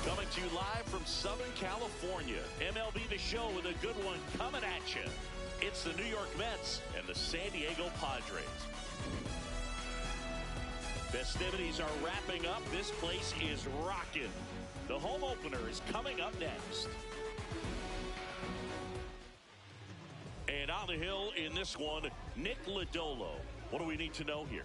Coming to you live from Southern California, MLB The Show with a good one coming at you. It's the New York Mets and the San Diego Padres. Festivities are wrapping up. This place is rocking. The home opener is coming up next. And on the hill in this one, Nick Lodolo. What do we need to know here?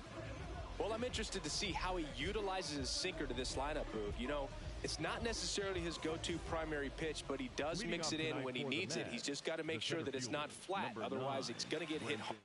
Well, I'm interested to see how he utilizes his sinker to this lineup move. You know, it's not necessarily his go-to primary pitch, but he does mix it in when he needs it. He's just got to make sure that it's not flat. Otherwise, it's going to get hit hard.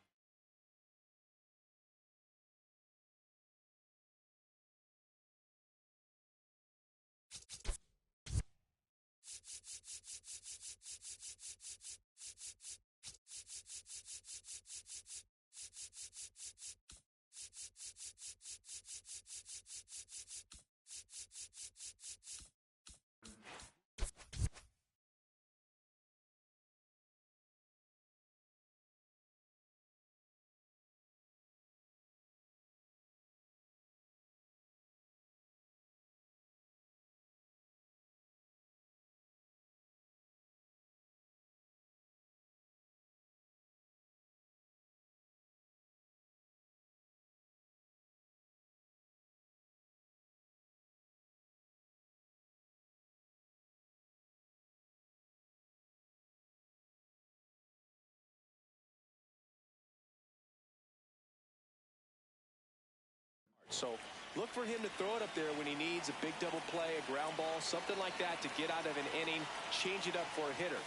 So look for him to throw it up there when he needs a big double play, a ground ball, something like that to get out of an inning, change it up for a hitter.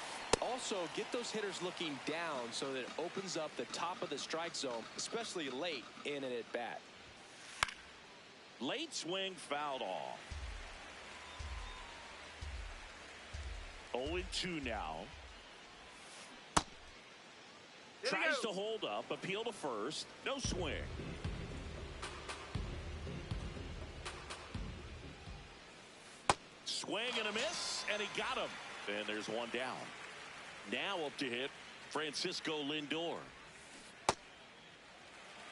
Also, get those hitters looking down so that it opens up the top of the strike zone, especially late in an at-bat. Late swing fouled off. 0-2 now. Tries to hold up, appeal to first, no swing. Swing and a miss, and he got him. And there's one down. Now up to hit Francisco Lindor.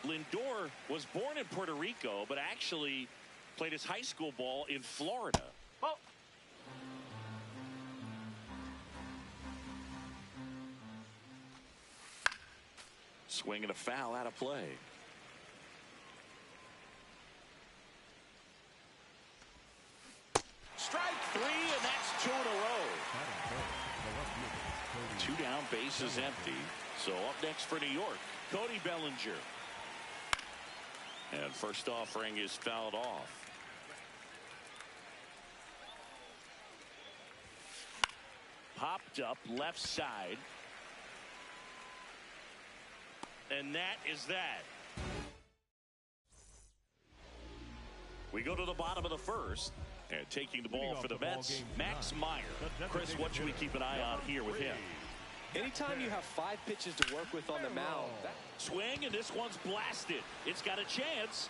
Lindor was born in Puerto Rico, but actually played his high school ball in Florida. Oh. Swing and a foul out of play. Strike three, and that's 2 in a row. 2 down, base is empty. So up next for New York, Cody Bellinger. And first offering is fouled off. Popped up left side. And that is that. We go to the bottom of the first. And taking the ball for the Mets, Max Meyer. Chris, what should we keep an eye on here with him? Anytime you have 5 pitches to work with on the mound. Swing, and this one's blasted. It's got a chance.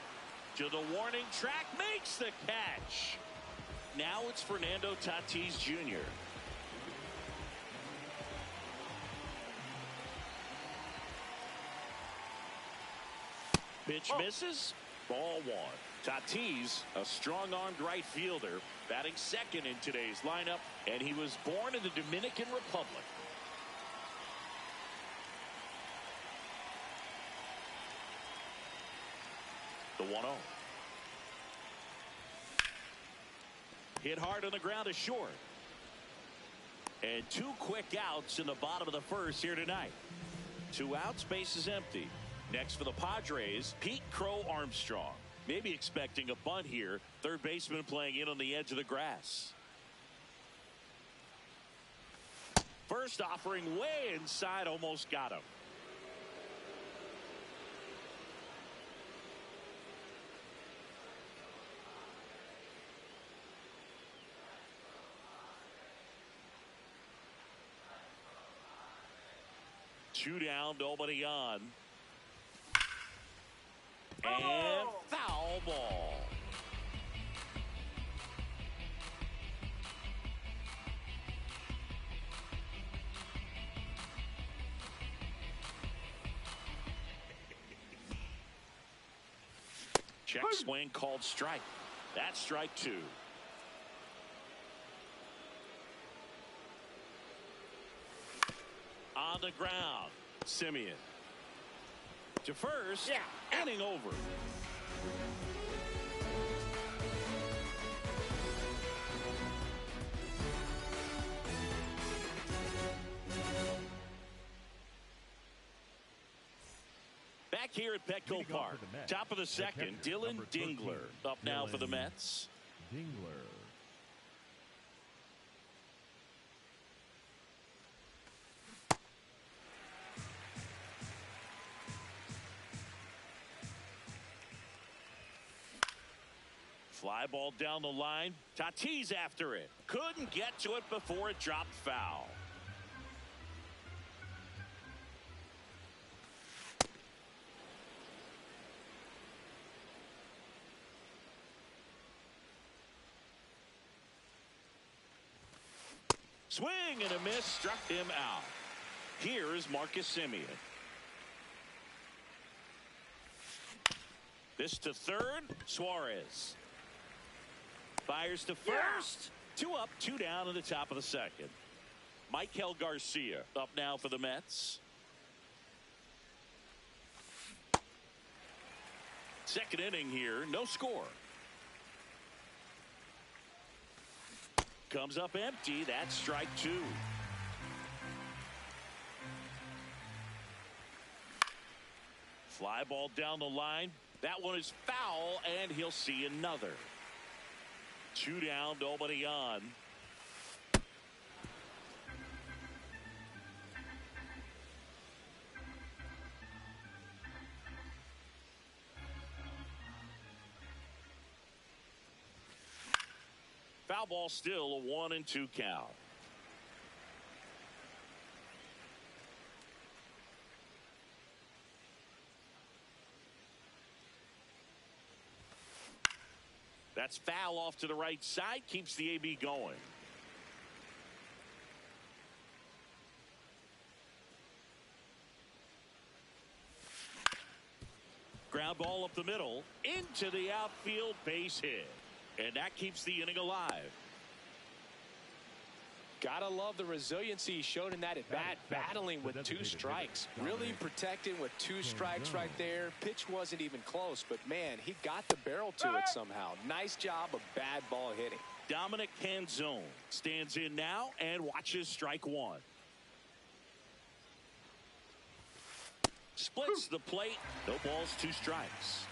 To the warning track, makes the catch. Now it's Fernando Tatis Jr. Pitch misses. Ball 1. Tatis, a strong-armed right fielder, batting second in today's lineup, and he was born in the Dominican Republic. The 1-0. hit hard on the ground is short. And 2 quick outs in the bottom of the first here tonight. 2 outs, base is empty. Next for the Padres, Pete Crow Armstrong. Maybe expecting a bunt here. Third baseman playing in on the edge of the grass. First offering way inside, almost got him. Two down, nobody on. And foul ball. Check swing called strike. That's strike 2. On the ground, Simeon. To first, inning over. Back here at Petco Park, top of the second, Dylan Dingler up now for the Mets. Dingler. Fly ball down the line. Tatis after it. Couldn't get to it before it dropped foul. Swing and a miss, struck him out. Here is Marcus Simeon. This to third, Suarez. Fires to first. 2 up, 2 down in the top of the second. Michael Garcia up now for the Mets. Second inning here, no score. Comes up empty. That's strike 2. Fly ball down the line. That one is foul, and he'll see another. 2 down, nobody on. Foul ball, still a 1-2 count. That's foul off to the right side, keeps the AB going. Ground ball up the middle, into the outfield, base hit. And that keeps the inning alive. Gotta love the resiliency he showed in that at bat, battling with 2 strikes. Really protecting with 2 strikes right there. Pitch wasn't even close, but man, he got the barrel to it somehow. Nice job of bad ball hitting. Dominic Canzone stands in now and watches strike 1. Splits the plate. No balls, 2 strikes.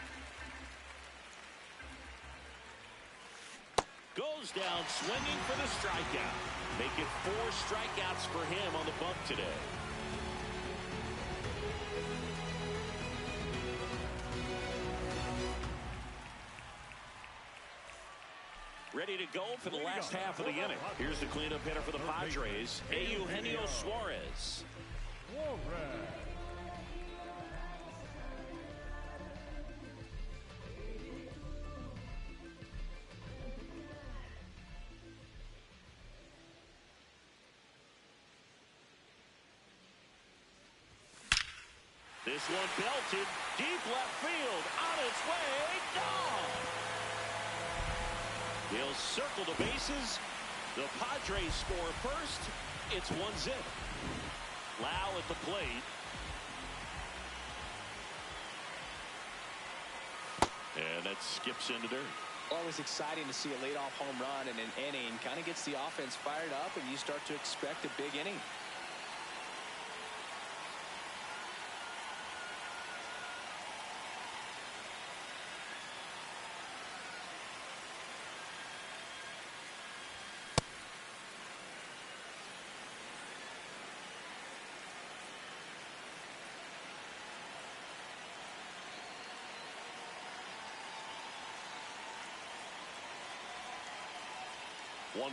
Goes down swinging for the strikeout. Make it 4 strikeouts for him on the bump today. Ready to go for the last half of the inning. Here's the cleanup hitter for the Padres, Eugenio Suarez. This one belted deep left field, on its way, gone. He'll circle the bases. The Padres score first. It's 1-0. Lau at the plate. And that skips into dirt. Always exciting to see a leadoff home run in an inning. Kind of gets the offense fired up, and you start to expect a big inning.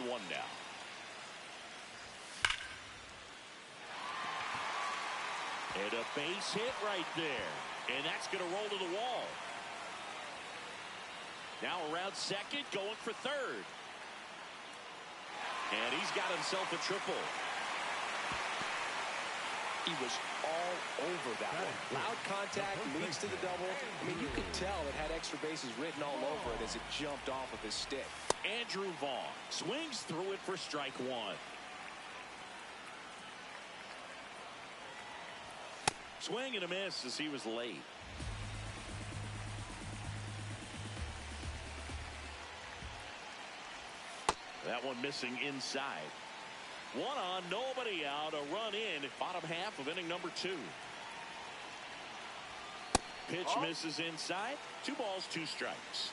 One now. And a base hit right there. And that's going to roll to the wall. Now around second, going for third. And he's got himself a triple. He was all over that one. Loud contact leads to the double. I mean, you could tell it had extra bases written all over it as it jumped off of his stick. Andrew Vaughn swings through it for strike one. Swing and a miss as he was late. That one missing inside. One on, nobody out, a run in, bottom half of inning number 2. Pitch misses inside. 2 balls, 2 strikes.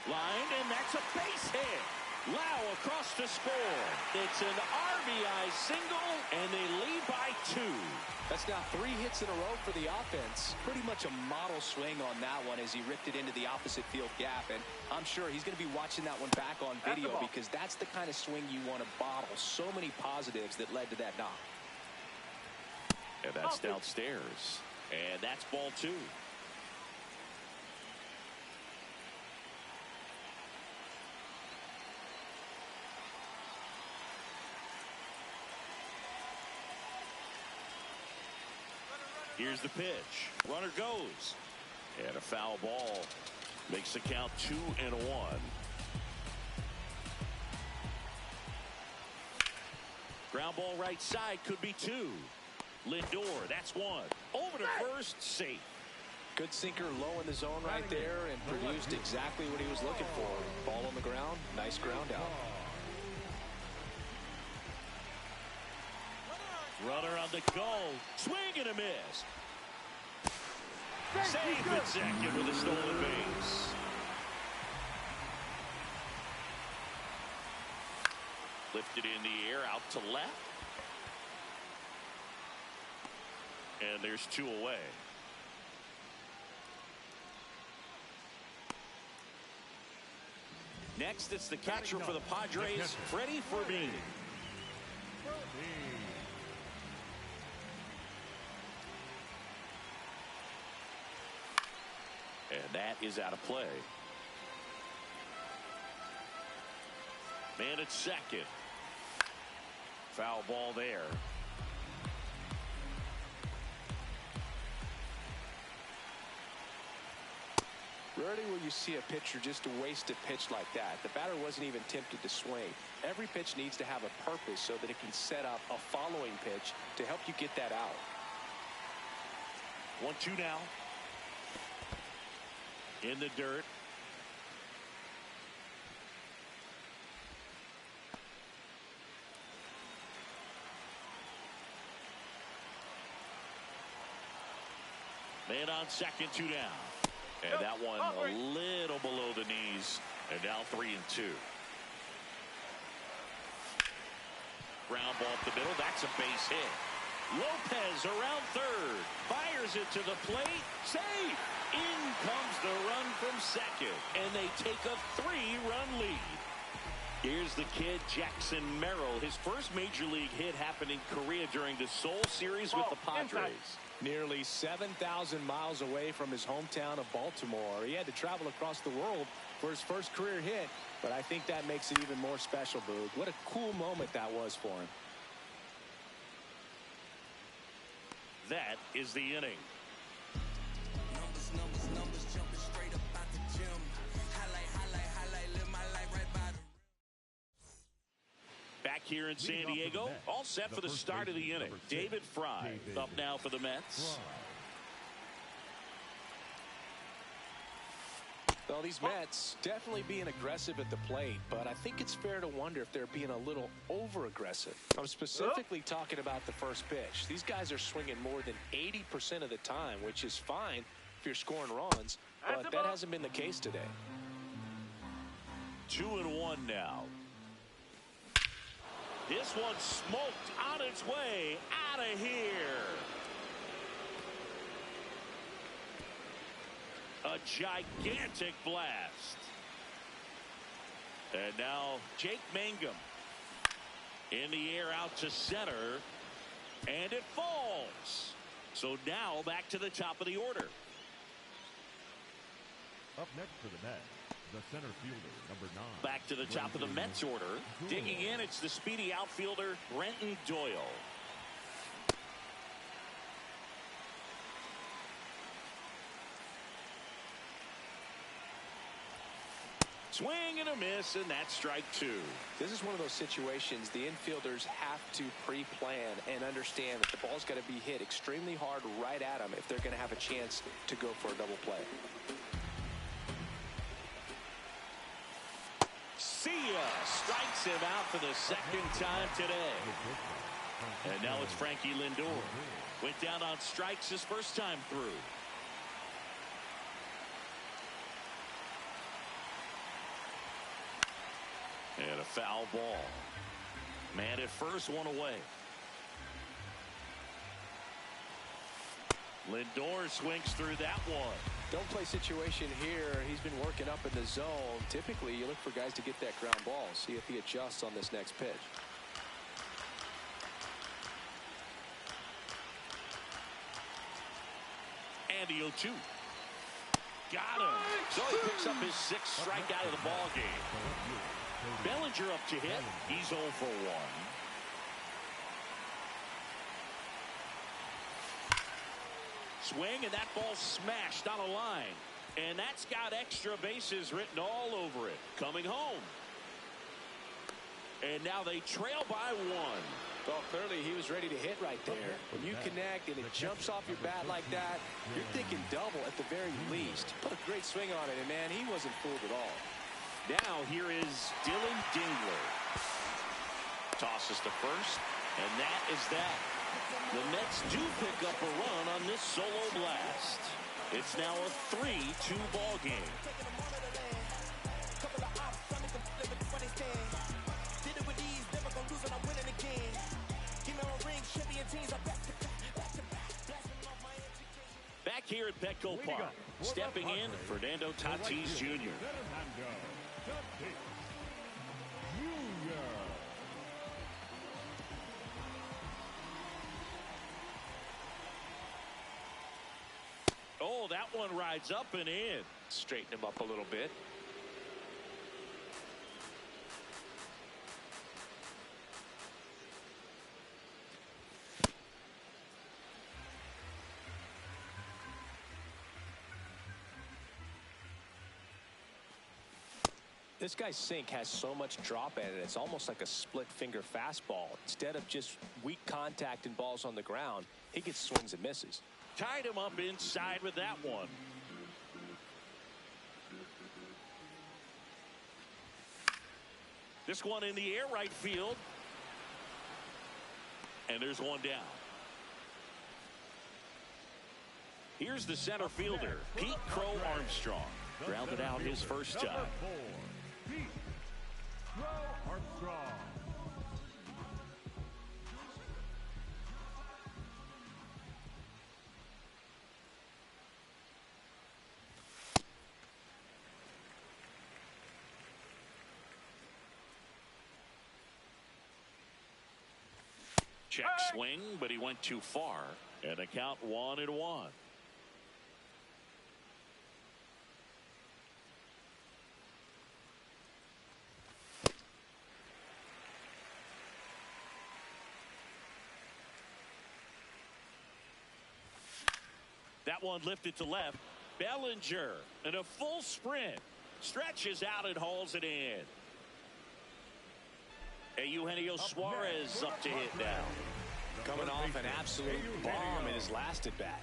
Lined, and that's a base hit. Lau across to score. It's an RBI single, and they lead by 2. That's now 3 hits in a row for the offense. Pretty much a model swing on that one as he ripped it into the opposite field gap. And I'm sure he's going to be watching that one back on video because that's the kind of swing you want to bottle. So many positives that led to that knock. And that's downstairs. And that's ball 2. Here's the pitch. Runner goes. And a foul ball. Makes the count 2-1. Ground ball right side could be 2. Lindor, that's 1. Over to first, safe. Good sinker low in the zone right there and produced exactly what he was looking for. Ball on the ground, nice ground out. Runner on the go. Swing and a miss. Safe at second with a stolen base. Lifted in the air out to left. And there's 2 away. Next, it's the catcher for the Padres, Freddie Fermin. And that is out of play. Man at second. Foul ball there. Rarely will you see a pitcher just waste a pitch like that. The batter wasn't even tempted to swing. Every pitch needs to have a purpose so that it can set up a following pitch to help you get that out. 1-2 now. In the dirt. Man on second, 2 down. And that one a little below the knees. And now 3-2. Ground ball up the middle. That's a base hit. Lopez around third. Fires it to the plate. Safe. In comes the run from second. And they take a 3-run lead. Here's the kid, Jackson Merrill. His first major league hit happened in Korea during the Seoul series with the Padres. Nearly 7,000 miles away from his hometown of Baltimore. He had to travel across the world for his first career hit. But I think that makes it even more special, Boog. What a cool moment that was for him. That is the inning. Numbers jumping straight up out the gym. Highlight, live my life right by here in San Diego. All set for the start of the inning. David Fry up now for the Mets. Well, these Mets definitely being aggressive at the plate, but I think it's fair to wonder if they're being a little over-aggressive. I'm specifically talking about the first pitch. These guys are swinging more than 80% of the time, which is fine if you're scoring runs, but that hasn't been the case today. 2-1 now. This one smoked on its way out of here. A gigantic blast. And now Jake Mangum in the air out to center, and it falls. So now back to the top of the order. Up next for the Mets, the center fielder, number 9. Back to the top of the Mets order. Digging in, it's the speedy outfielder Brenton Doyle. Swing and a miss, and that's strike 2. This is one of those situations the infielders have to pre-plan and understand that the ball's got to be hit extremely hard right at them if they're going to have a chance to go for a double play. See ya! Strikes him out for the second time today. And now it's Frankie Lindor. Went down on strikes his first time through. And a foul ball. Man at first, one away. Lindor swings through that one. Don't play situation here. He's been working up in the zone. Typically, you look for guys to get that ground ball. See if he adjusts on this next pitch. And the 0-2. Got him. So he picks up his 6th strikeout of the ball game. Bellinger up to hit. He's 0 for 1. Swing, and that ball smashed on a line. And that's got extra bases written all over it. Coming home. And now they trail by 1. Well, clearly he was ready to hit right there. When you connect and it jumps off your bat like that, you're thinking double at the very least. Put a great swing on it, and man, he wasn't fooled at all. Now here is Dylan Dingler. Tosses to first, and that is that. The Mets do pick up a run on this solo blast. It's now a 3-2 ball game. Back here at Petco Park, stepping in, Fernando Tatis Jr. Oh, that one rides up and in. Straighten him up a little bit. This guy's sink has so much drop in it, it's almost like a split finger fastball. Instead of just weak contact and balls on the ground, he gets swings and misses. Tied him up inside with that one. This one in the air right field. And there's one down. Here's the center fielder, Pete Crow Armstrong. Grounded out his first time. Pete Crow Armstrong. Check swing, but he went too far. And the count 1-1. That one lifted to left. Bellinger in a full sprint. Stretches out and hauls it in. Eugenio Suarez up to hit now. Coming off an absolute bomb in his last at bat.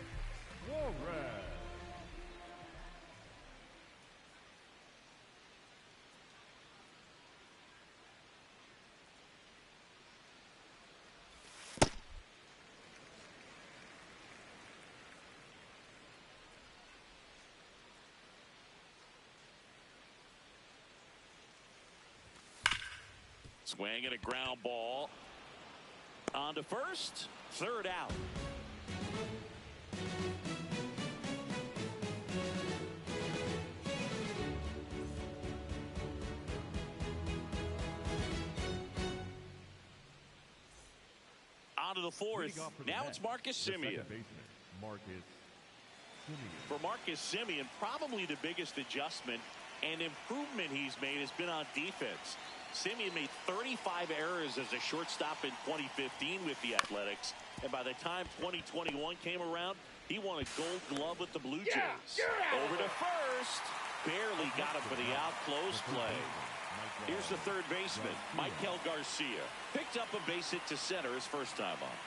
Swing and a ground ball. On to first. Third out. On to the fourth. Now it's Marcus Semien. For Marcus Semien, probably the biggest adjustment and improvement he's made has been on defense. Semien made 35 errors as a shortstop in 2015 with the Athletics, and by the time 2021 came around, he won a Gold Glove with the Blue Jays. Over to first. Barely got him for the out. Close play. Here's the third baseman, Michael Garcia. Picked up a base hit to center his first time on.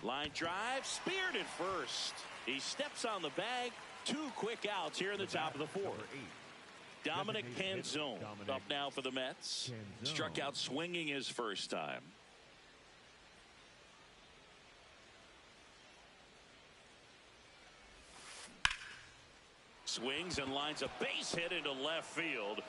Line drive, speared at first. He steps on the bag. 2 quick outs here in the top of the fourth. Dominic Canzone up now for the Mets. Struck out swinging his first time. Swings and lines a base hit into left field.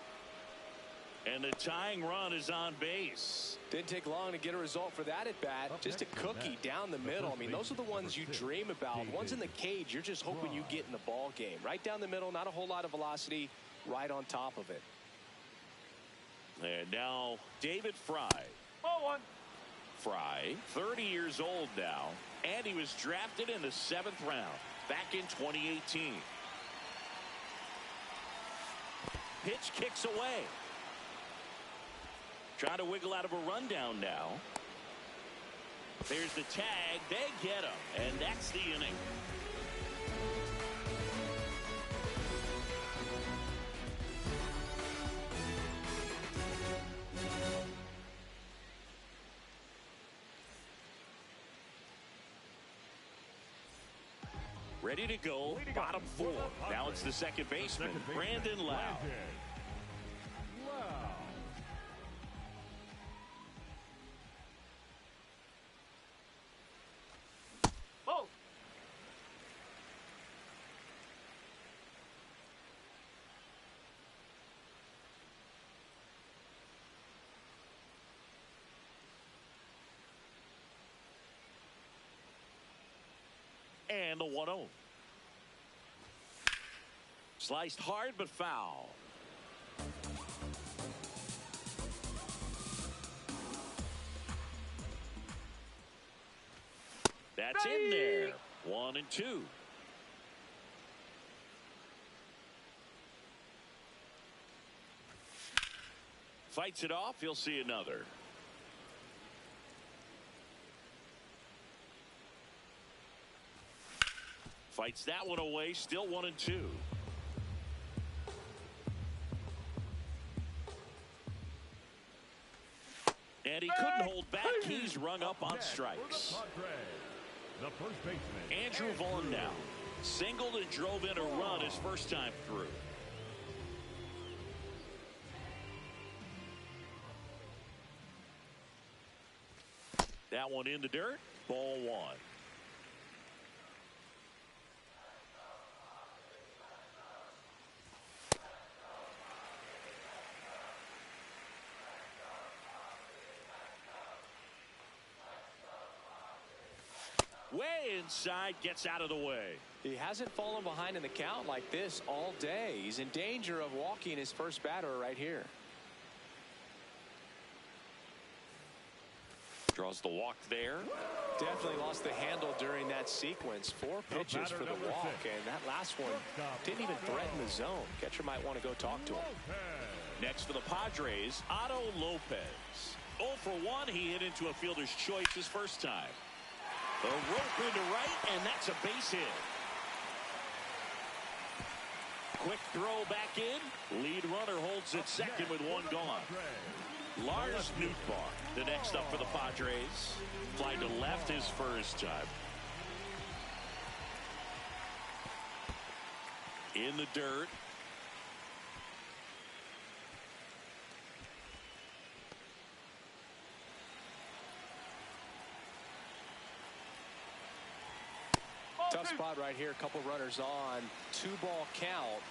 And the tying run is on base. Didn't take long to get a result for that at bat. Just a cookie down the middle. I mean, those are the ones you dream about. Ones in the cage, you're just hoping you get in the ball game. Right down the middle, not a whole lot of velocity, right on top of it. And now David Fry. Fry, 30 years old now, and he was drafted in the 7th round back in 2018. Pitch kicks away. Trying to wiggle out of a rundown now. There's the tag. They get him. And that's the inning. Ready to go. Bottom 4. Now it's the second baseman, Brandon Lau. And the 1-0. Sliced hard but foul. That's in there. 1-2. Fights it off. He'll see another. Fights that one away. Still 1-2. And he couldn't hold back. He's rung up on strikes. The first baseman, Andrew Vaughn now singled and drove in a run his first time through. That one in the dirt. Ball 1. Way inside, gets out of the way. He hasn't fallen behind in the count like this all day. He's in danger of walking his first batter right here. Draws the walk there. Definitely lost the handle during that sequence. 4 pitches for the walk, and that last one didn't even threaten the zone. Catcher might want to go talk to him. Next for the Padres, Otto Lopez. 0 for 1. He hit into a fielder's choice his first time. A rope into right, and that's a base hit. Quick throw back in. Lead runner holds at second with one gone. Lars Nootbaar, the next up for the Padres. Fly to left his first time. In the dirt. Tough spot right here. A couple runners on. 2-ball count.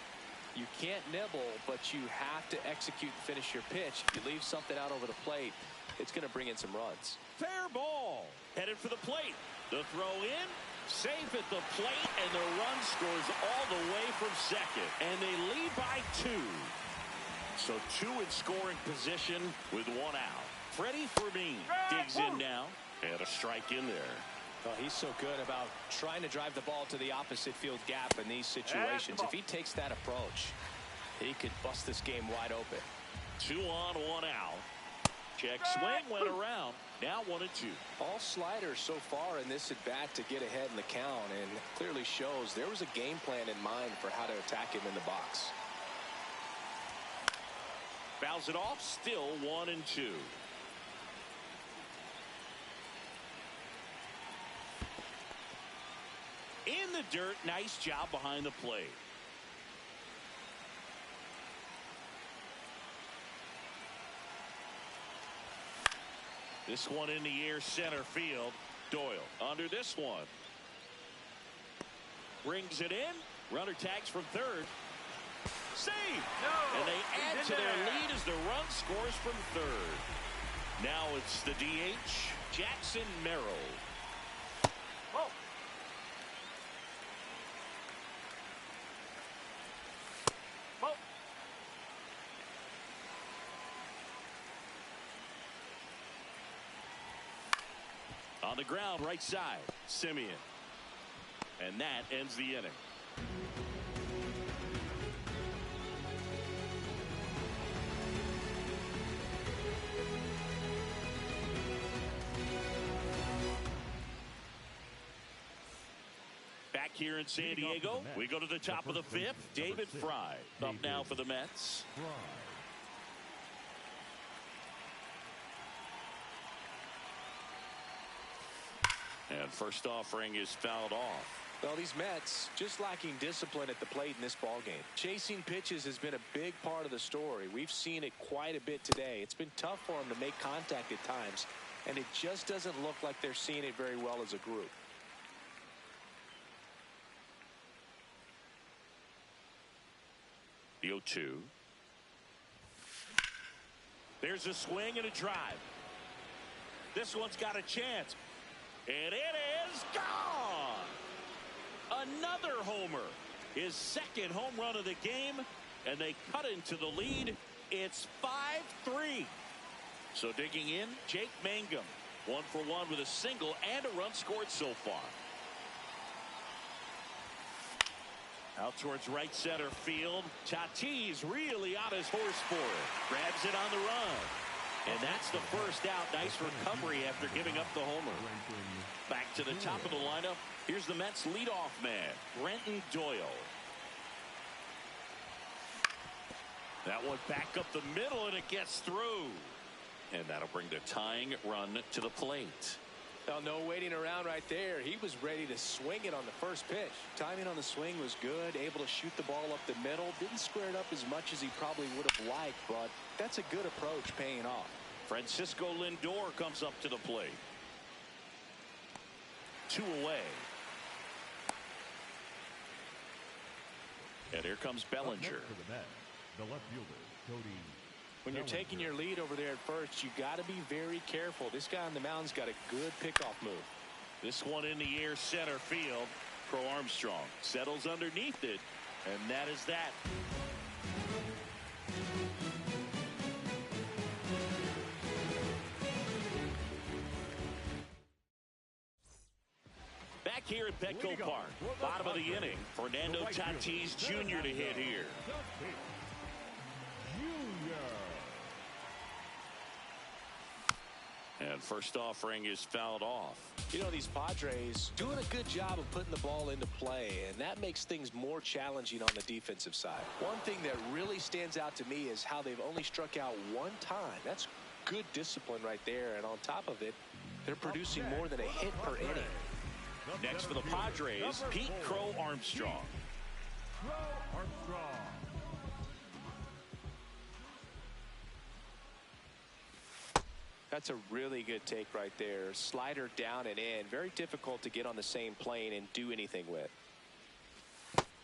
You can't nibble, but you have to execute and finish your pitch. If you leave something out over the plate, it's going to bring in some runs. Fair ball. Headed for the plate. The throw in. Safe at the plate, and the run scores all the way from second. And they lead by 2. So 2 in scoring position with 1 out. Freddie Fermin digs in now. And a strike in there. Well, he's so good about trying to drive the ball to the opposite field gap in these situations. If he takes that approach, he could bust this game wide open. 2 on, 1 out. Check swing, went around. Now 1-2. All sliders so far in this at bat to get ahead in the count, and clearly shows there was a game plan in mind for how to attack him in the box. Fouls it off, still 1-2. In the dirt, nice job behind the plate. This one in the air, center field. Doyle under this one. Brings it in. Runner tags from third. Save! No, and they add to their lead as the run scores from third. Now it's the DH, Jackson Merrill. Oh. On the ground, right side, Simeon. And that ends the inning. Back here in San Diego, we go to the top of the 5th. David Fry up now for the Mets. And first offering is fouled off. Well, these Mets just lacking discipline at the plate in this ballgame. Chasing pitches has been a big part of the story. We've seen it quite a bit today. It's been tough for them to make contact at times, and it just doesn't look like they're seeing it very well as a group. The 0-2. There's a swing and a drive. This one's got a chance. And it is gone. Another homer. His second home run of the game. And they cut into the lead. It's 5-3. So digging in, Jake Mangum. 1 for 1 with a single and a run scored so far. Out towards right center field. Tatis really on his horse for it. Grabs it on the run. And that's the first out. Nice recovery after giving up the homer. Back to the top of the lineup. Here's the Mets leadoff man, Brenton Doyle. That one back up the middle, and it gets through. And that'll bring the tying run to the plate. Well, no waiting around right there. He was ready to swing it on the first pitch. Timing on the swing was good. Able to shoot the ball up the middle. Didn't square it up as much as he probably would have liked, but that's a good approach paying off. Francisco Lindor comes up to the plate. 2 away. And here comes Bellinger. For the Mets, the left fielder, Cody. When you're taking your lead over there at first, you got to be very careful. This guy on the mound's got a good pickoff move. This one in the air, center field. Crow Armstrong settles underneath it, and that is that. Back here at Petco Park, bottom of the inning, Fernando Tatis Jr. to hit here. And first offering is fouled off. You know, these Padres doing a good job of putting the ball into play, and that makes things more challenging on the defensive side. One thing that really stands out to me is how they've only struck out one time. That's good discipline right there, and on top of it, they're producing more than a hit per inning. Next for the Padres, Pete Crow Armstrong. That's a really good take right there. Slider down and in. Very difficult to get on the same plane and do anything with.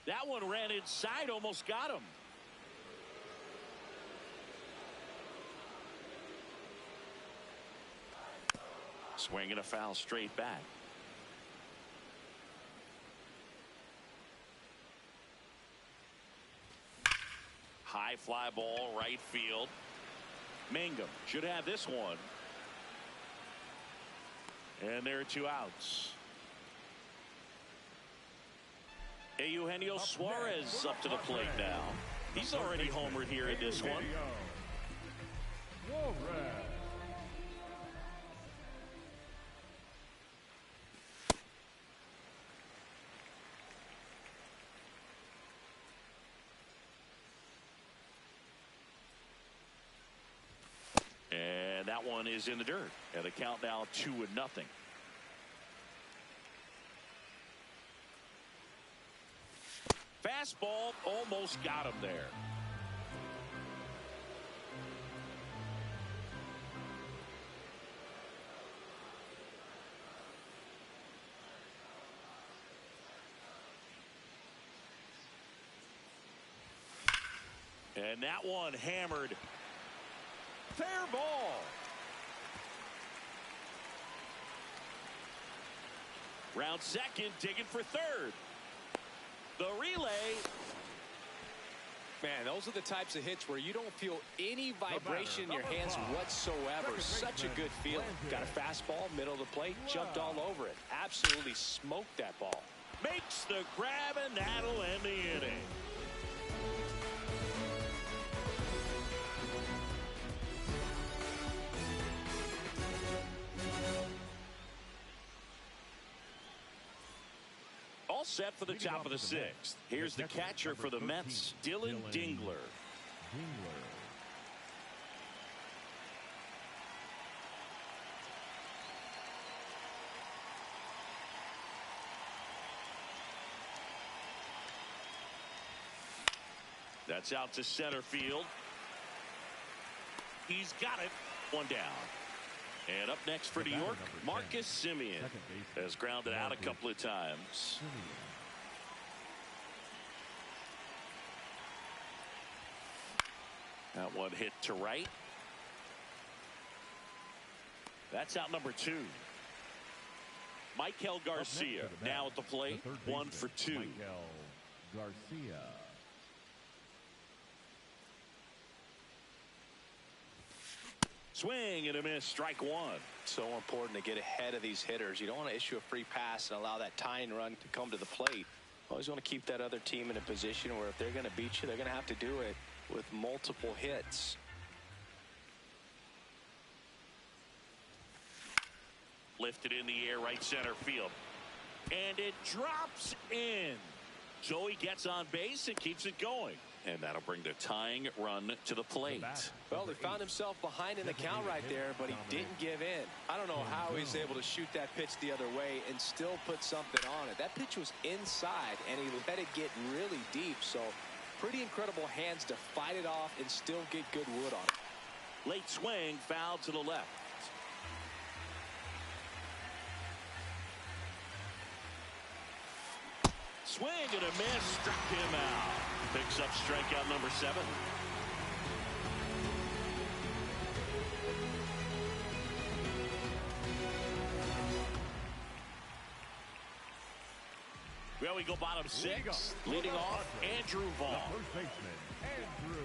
That one ran inside, almost got him. Swinging a foul straight back. High fly ball, right field. Mangum should have this one. And there are 2 outs. Eugenio Suarez up to the plate now. He's already homered here in this one. And that one is in the dirt. And the count now 2-0. Fastball almost got him there. And that one hammered. Fair ball. Round second, digging for third. The relay. Man, those are the types of hits where you don't feel any vibration in your hands whatsoever. Such a good feeling. Got a fastball, middle of the plate, jumped all over it. Absolutely smoked that ball. Makes the grab, and that'll end the inning. All set for the top of the 6th. Here's the catcher for the Mets, Dylan Dingler. That's out to center field. He's got it. One down. And up next for New York, Marcus Semien has grounded out a couple of times. That one hit to right. That's out number 2. Michael Garcia now at the plate, 1 for 2. Garcia. Swing and a miss, strike 1. So important to get ahead of these hitters. You don't want to issue a free pass and allow that tying run to come to the plate. Always want to keep that other team in a position where if they're going to beat you, they're going to have to do it with multiple hits. Lifted in the air, right center field. And it drops in. So he gets on base and keeps it going. And that'll bring the tying run to the plate. Well, he found himself behind in the count right there, but he didn't give in. I don't know how he's able to shoot that pitch the other way and still put something on it. That pitch was inside, and he let it get really deep. So pretty incredible hands to fight it off and still get good wood on it. Late swing, foul to the left. Swing and a miss, struck him out. Picks up strikeout number 7. Well, we go bottom 6. Leading off, Andrew Vaughn. First baseman, Andrew.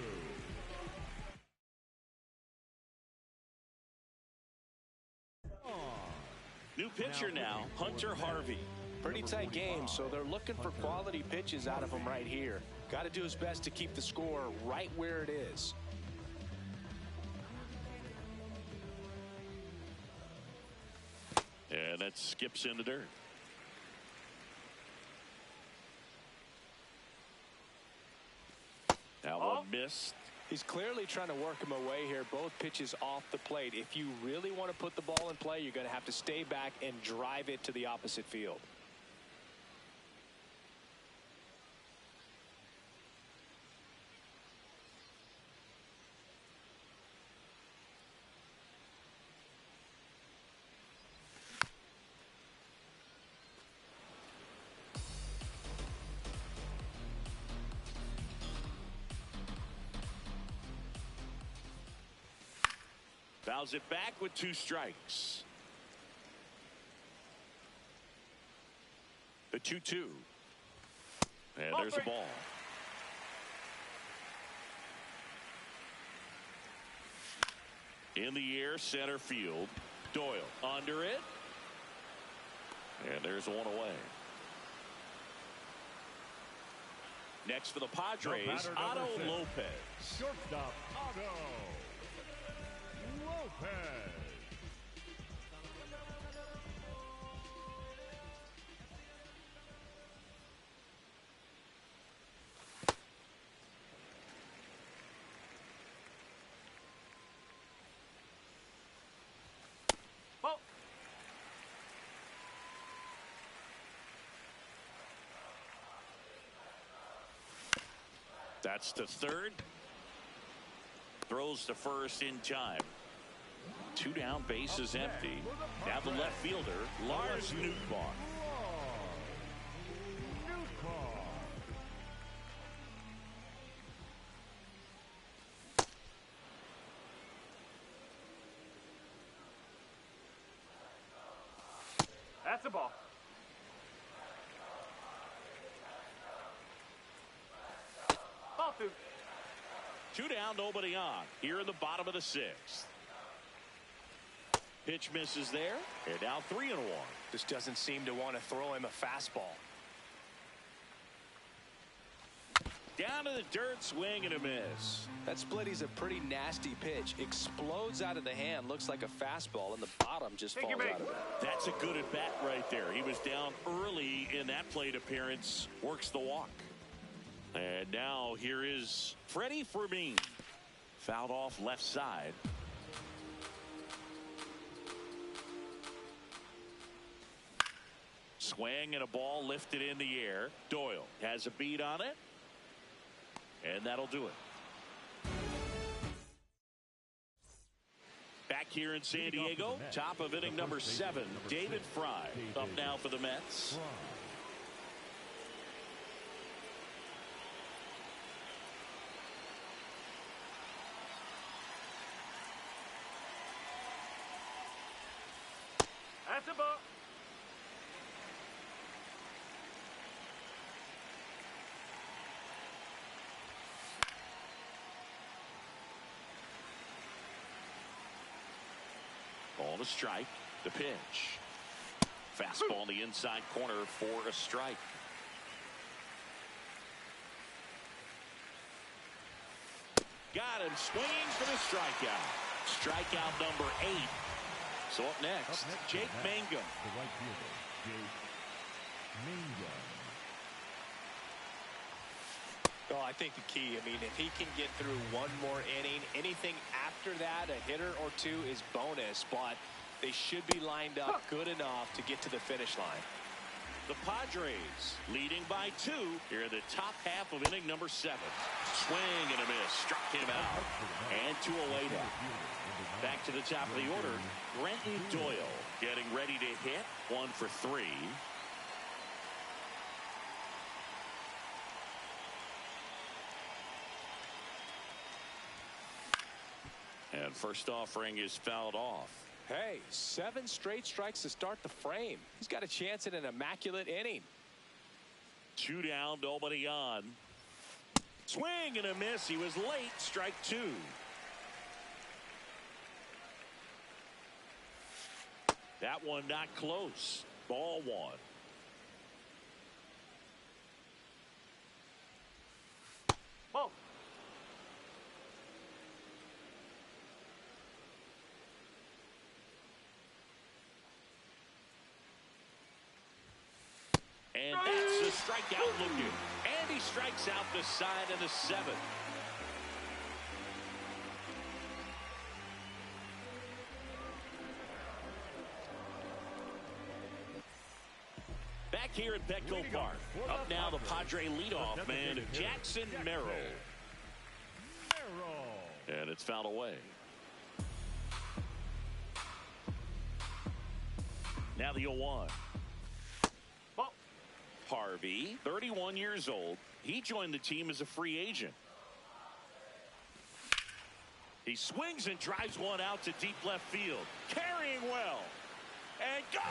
New pitcher now, Hunter Harvey. Pretty tight game, so they're looking for quality pitches out of him right here. Got to do his best to keep the score right where it is. And that skips in the dirt. That one missed. He's clearly trying to work him away here. Both pitches off the plate. If you really want to put the ball in play, you're going to have to stay back and drive it to the opposite field. Fouls it back with 2 strikes. The 2-2. And there's a ball. In the air, center field. Doyle under it. And there's one away. Next for the Padres, Otto Lopez. Shortstop, Otto Lopez. That's to third. Throws to first in time. 2 down, bases empty. Now the left fielder, Lars Nootbaar. That's a ball. Ball 2. 2 down, nobody on. Here in the bottom of the 6th. Pitch misses there. And now 3-1. Just doesn't seem to want to throw him a fastball. Down to the dirt, swing and a miss. That splitty's a pretty nasty pitch. Explodes out of the hand. Looks like a fastball, and the bottom just falls out of it. That's a good at bat right there. He was down early in that plate appearance. Works the walk. And now here is Freddie Fermin. Fouled off left side. Swing and a ball lifted in the air. Doyle has a beat on it. And that'll do it. Back here in San Diego, top of inning number 7, David Fry up now for the Mets. That's a ball. Ball to strike. The pitch. Fastball in the inside corner for a strike. Got him swinging for the strikeout. Strikeout number 8. So up next, Jake Mangum. The right fielder, Jake Mangum. Well, I think the key, I mean, if he can get through one more inning, anything after that, a hitter or 2 is bonus, but they should be lined up good enough to get to the finish line. The Padres leading by 2 here in the top half of inning number 7. Swing and a miss. Struck him out. And 2 away now. Back to the top of the order, Brenton Doyle getting ready to hit. 1 for 3. And first offering is fouled off. Hey, 7 straight strikes to start the frame. He's got a chance at an immaculate inning. 2 down, nobody on. Swing and a miss. He was late. Strike 2. That one not close. Ball 1. Ball. out looking. And he strikes out the side of the 7th. Back here at Petco Park. Up now the Padre leadoff man, Jackson Merrill. And it's fouled away. Now the 0-1. Ball. Harvey, 31 years old. He joined the team as a free agent. He swings and drives one out to deep left field. Carrying well. And gone!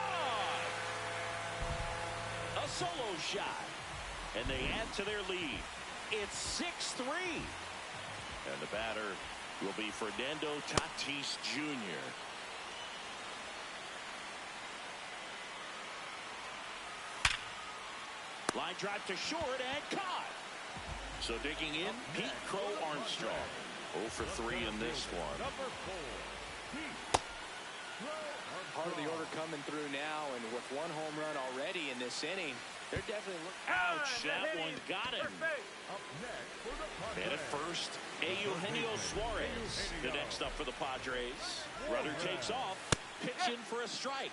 A solo shot. And they add to their lead. It's 6-3. And the batter will be Fernando Tatis Jr. Line drive to short and caught. So digging in, Pete Crow Armstrong. 0 for 3 in this one. Part of the order coming through now, and with 1 home run already in this inning, they're definitely looking. Ouch, that one got him. And at first, Eugenio Suarez. The next up for the Padres. Runner takes off, pitching for a strike.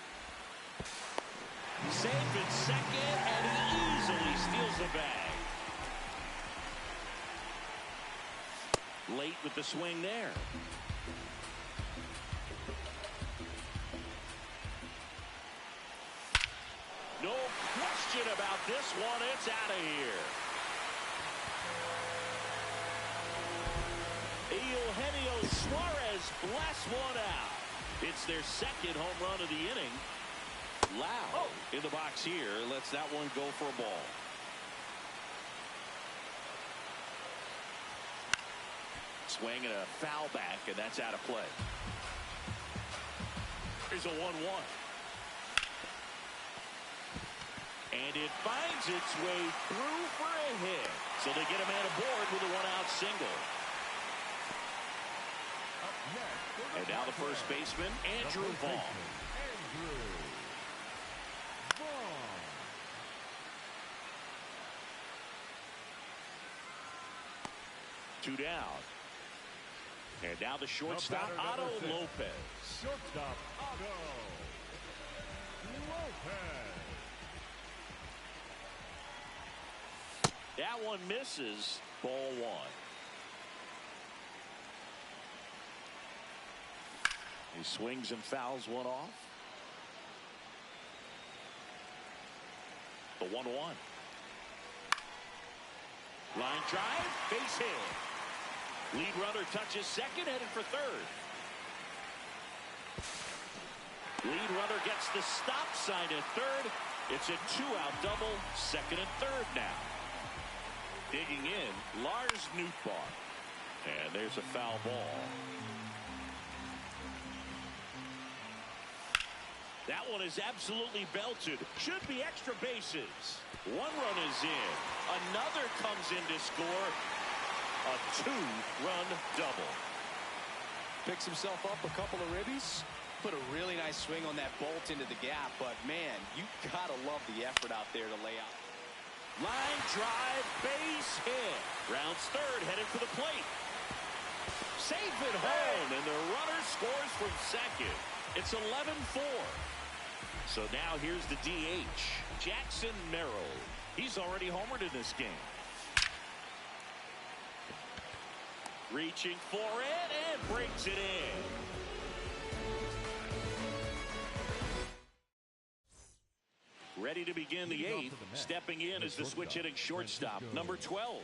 Safe at second, and he easily steals the bag. Late with the swing there. No question about this one. It's out of here. Eugenio Suarez blasts one out. It's their 2nd home run of the inning. Lau in the box here lets that one go for a ball. Swing and a foul back, and that's out of play. Here's a 1-1. And it finds its way through for a hit. So they get a man aboard with a 1-out single. And now the first baseman, Andrew Vaughn. 2 down. And now the shortstop, Otto Lopez. Shortstop, Otto Lopez. That one misses. Ball 1. He swings and fouls one off. The 1-1. Line drive, base hit. Lead runner touches second, headed for third. Lead runner gets the stop sign at third. It's a 2-out double, second and third now. Digging in, Lars Nootbaar. And there's a foul ball. That one is absolutely belted. Should be extra bases. 1 run is in. Another comes in to score. A 2-run double. Picks himself up a couple of ribbies. Put a really nice swing on that bolt into the gap. But, man, you got to love the effort out there to lay out. Line drive, base hit. Rounds third, headed for the plate. Safe at home, and the runner scores from second. It's 11-4. So now here's the DH, Jackson Merrill. He's already homered in this game. Reaching for it and breaks it in. Ready to begin the 8th. Stepping in is the switch hitting shortstop, number 12.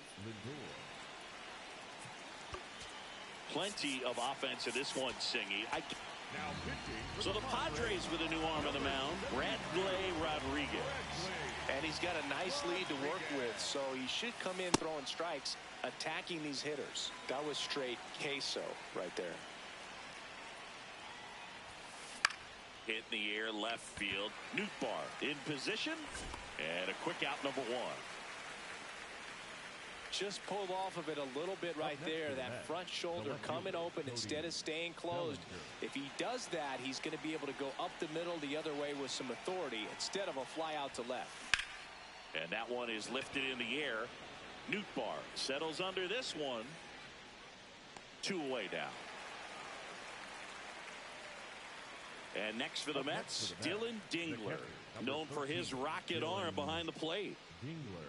Plenty of offense in this one, Singy. So the Padres with a new arm on the mound, Bradley Rodriguez. And he's got a nice lead to work with, so he should come in throwing strikes, attacking these hitters. That was straight queso right there. Hit in the air, left field. Nootbaar in position, and a quick out, number 1. Just pulled off of it a little bit right there. That front shoulder coming open instead of staying closed. If he does that, he's going to be able to go up the middle the other way with some authority instead of a fly out to left. And that one is lifted in the air. Nootbaar settles under this one. 2 away now. And next for the Mets, Dylan Dingler, known for his rocket arm behind the plate. Dingler.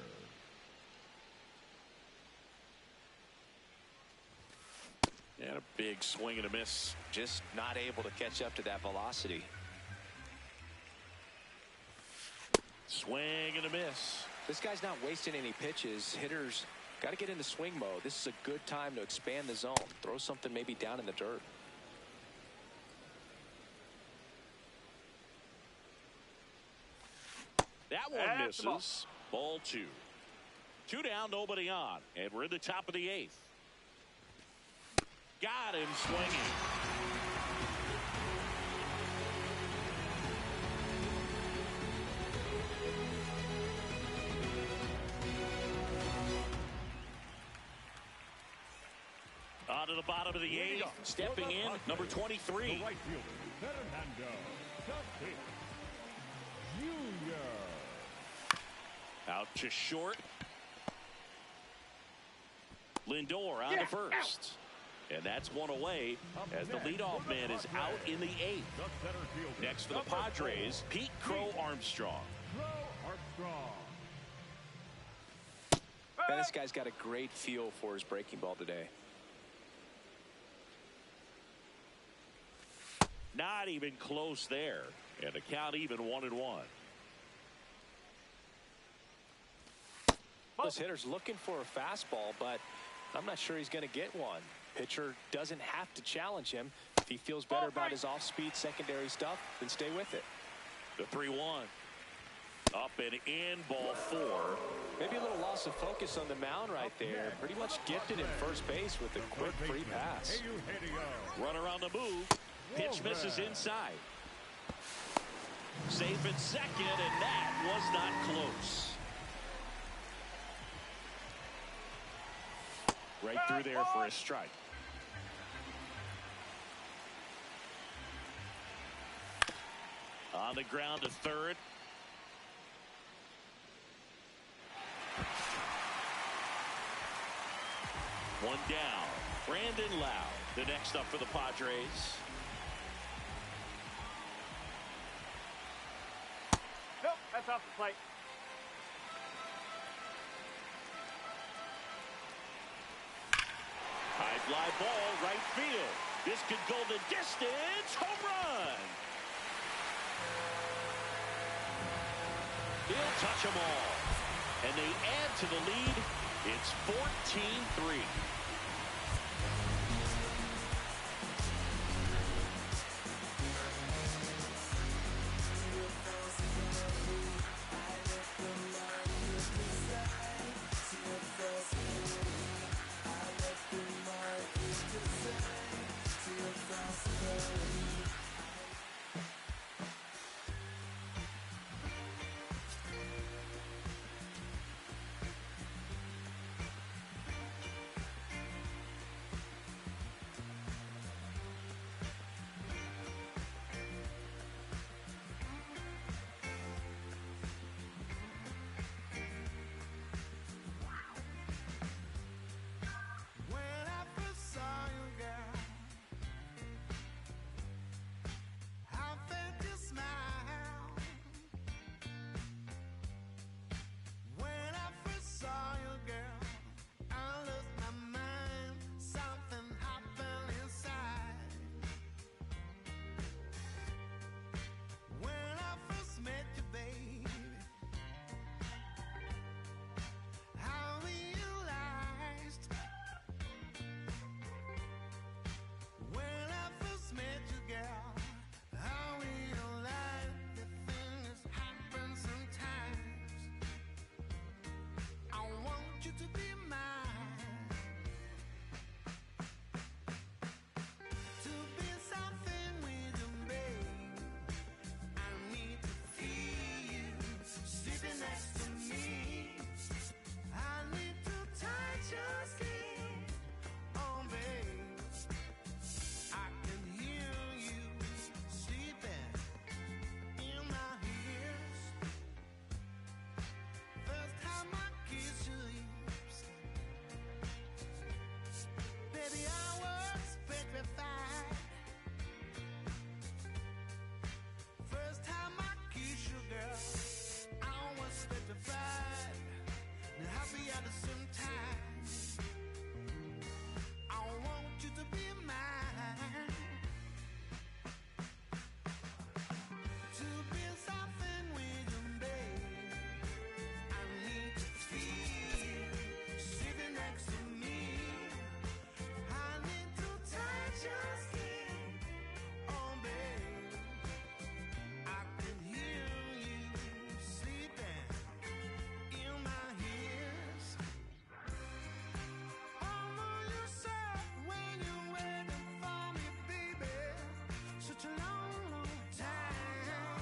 And a big swing and a miss. Just not able to catch up to that velocity. Swing and a miss. This guy's not wasting any pitches. Hitters got to get into swing mode. This is a good time to expand the zone. Throw something maybe down in the dirt. That one misses. Ball 2. 2 down, nobody on. And we're in the top of the 8th. Got him swinging. On to the bottom of the 8th. Stepping in, number 23. The right fielder, Fernando Tatis Jr. Out to short. Lindor on to first. And that's 1 away as the leadoff man is out in the 8th. The center fielder. Next for the Padres, Pete Crow Armstrong. Crow Armstrong. Man, this guy's got a great feel for his breaking ball today. Not even close there. And the count even 1-1. This hitter's looking for a fastball, but I'm not sure he's going to get one. Pitcher doesn't have to challenge him. If he feels better about his off-speed secondary stuff, then stay with it. The 3-1. Up and in, ball 4. Maybe a little loss of focus on the mound right there. Pretty much gifted in first base with a quick free pass. Runner on the move. Pitch misses inside. Safe at second, and that was not close. Right through there for a strike. On the ground to third. One down. Brandon Lau, the next up for the Padres. Nope, that's off the plate. High fly ball, right field. This could go the distance. Home run. He'll touch them all. And they add to the lead. It's 14-3.